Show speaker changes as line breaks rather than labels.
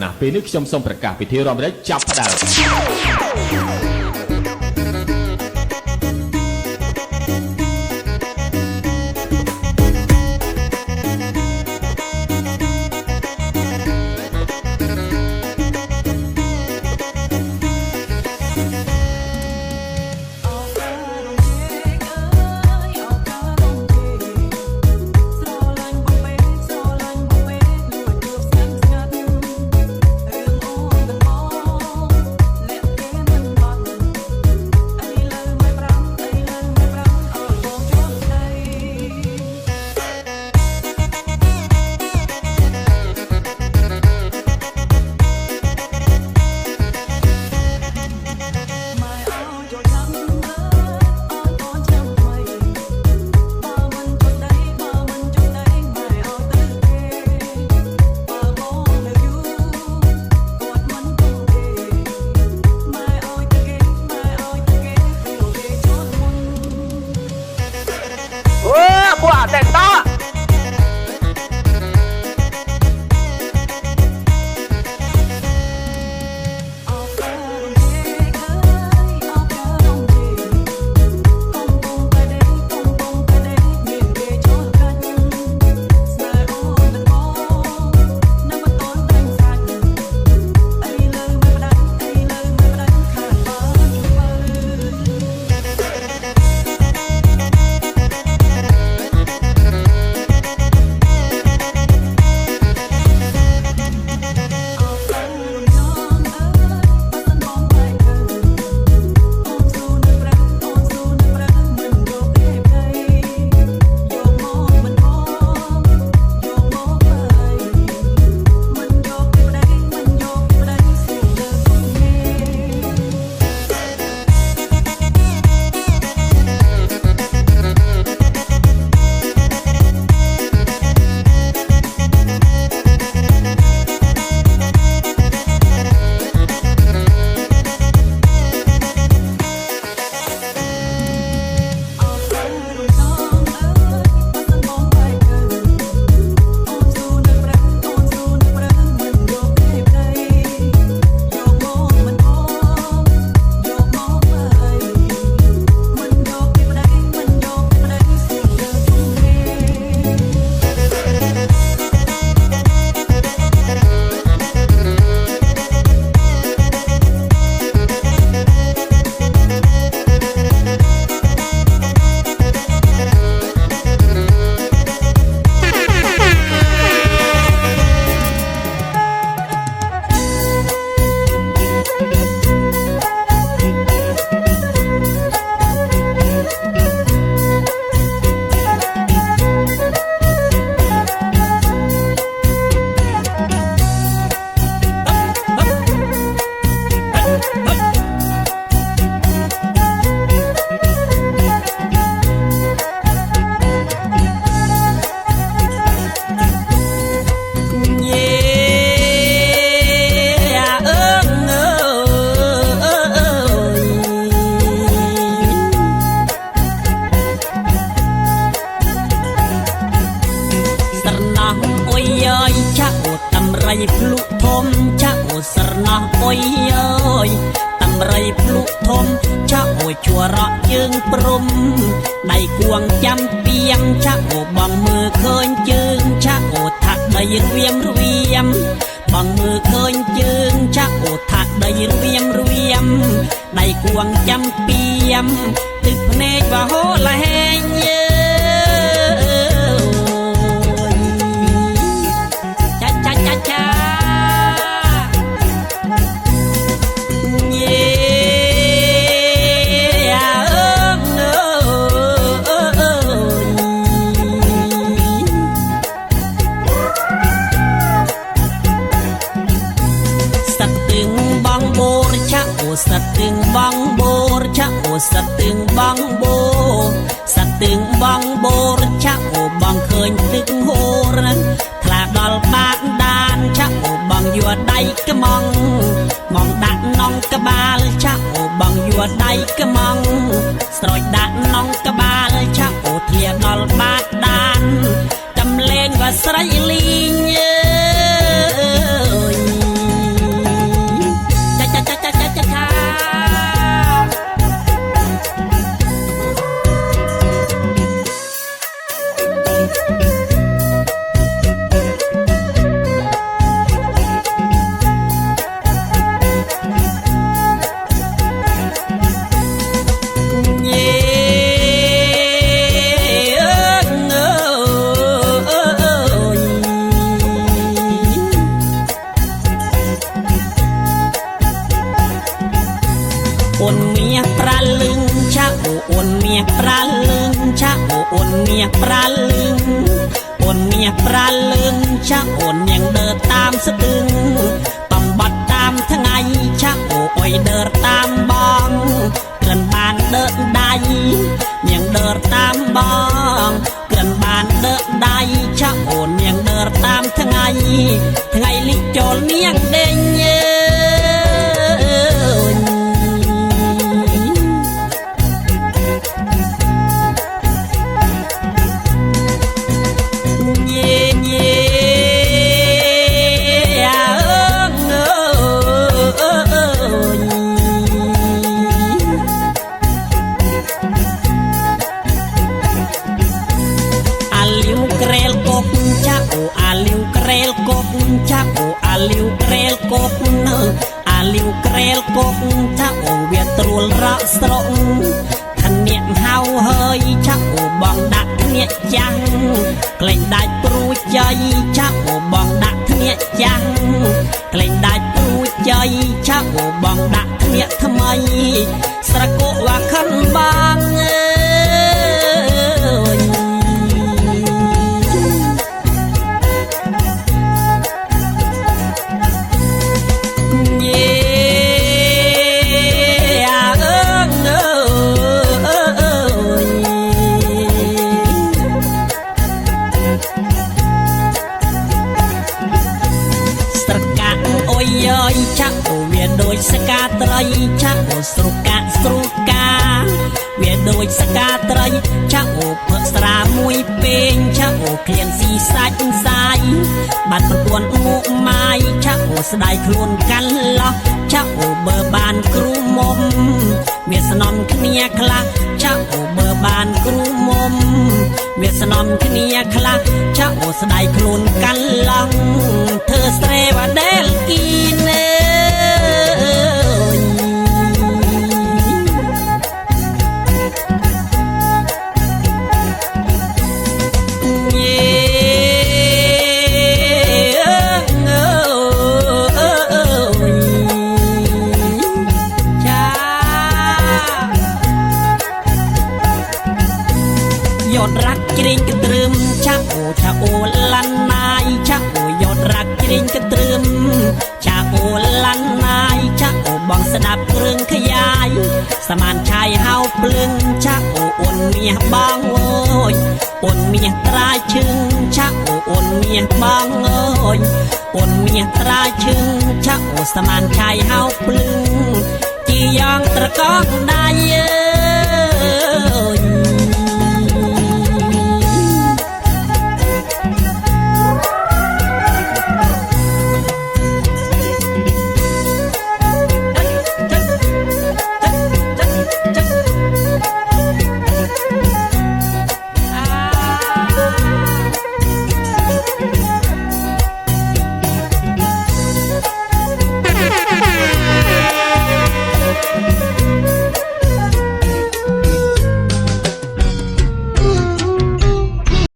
Nah, pilihខ្ញុំសូមប្រកាសពិធីរំលែកចាប់ផ្ដើម ភ្លុកធំចាក់អូស្រណោះអុយអើយតំរៃភ្លុកធំចាក់អូជួររកជើងព្រំដៃគួងចាំពីងចាក់អូបងមើលឃើញជើងចាក់អូថាក់ដីរវៀមបងមើលឃើញជើងចាក់អូថាក់ដីរវៀមដៃគួងចាំពីងទឹកភ្នែកបោះលហែងสตึงบังโบรชะโอสตึงบังโบสตึงบังโบรชะโอบังเคยตึงโหรทลาดอลบากดานชะโอบังยัวใดกะมองมองดักน้องกะบาลชะโอบังยัวใดกะมองสรอยดักน้องกะบาลชะโอเทียดอลบากดานจำเลงว่าสไรลิง អូនមាសប្រាលឹងចាអូនមាសប្រាលឹងចាអូនមាសប្រាលឹងអូនមាសប្រាលឹងចាអូនញ៉ាំដើរតាមស្ទឹងបំបត្តិតាមថ្ងៃចាអូអុយដើរតាមបងក្រិនបានដើរដៃញ៉ាំដើរតាមបងក្រិនបានដើរដៃចាអូនញ៉ាំដើរតាមថ្ងៃថ្ងៃលិចចូលនាងដេញអាលីវក្រែលកុកចាអូអាលីវក្រែលកុកអាលីវក្រែលកុកចាអូវាត្រួលរកស្រកធានាហៅហើយចាអូបងដាក់ធានាចាំងក្លែងដាច់ព្រួយចៃចាអូបងដាក់ធានាចាំងក្លែងដាច់ព្រួយចៃចាអូបងដាក់ធានាថ្មីស្រកកវាខិនបងចាអូវាដូចស្កាត្រីចាអូស្រុកាវាដូចស្កាត្រីចាអូផឹកស្រាមួយពេងចាអូឃ្លានស៊ីសាច់សាយបាត់ប្រពន្ធមុខម៉ាយចាអូស្ដាយខ្លួនកាន់ឡោះចាអូបើបានគ្រូមុំវាស្នំគ្នាខ្លះចាអូបើបានគ្រូមុំវាស្នំគ្នាខ្លះចាអូស្ដាយខ្លួនកាន់ឡោះធ្វើស្រែវ៉ាដែលគីណេยอดรักจริงกระตรึมชักโอชาโอลันนายชักโอยอดรักจริงกระตรึมชาโอลันนายชักโอบองสนับเครื่องขยายสมานชายเฮาปลึงชักโออ่อนเมียบางโอยอ่อนเมียตราชึงชักโออ่อนเมียบางโอยอ่อนเมียตราชึงชักโอสมานชายเฮาปลึงจียองตะกอกได้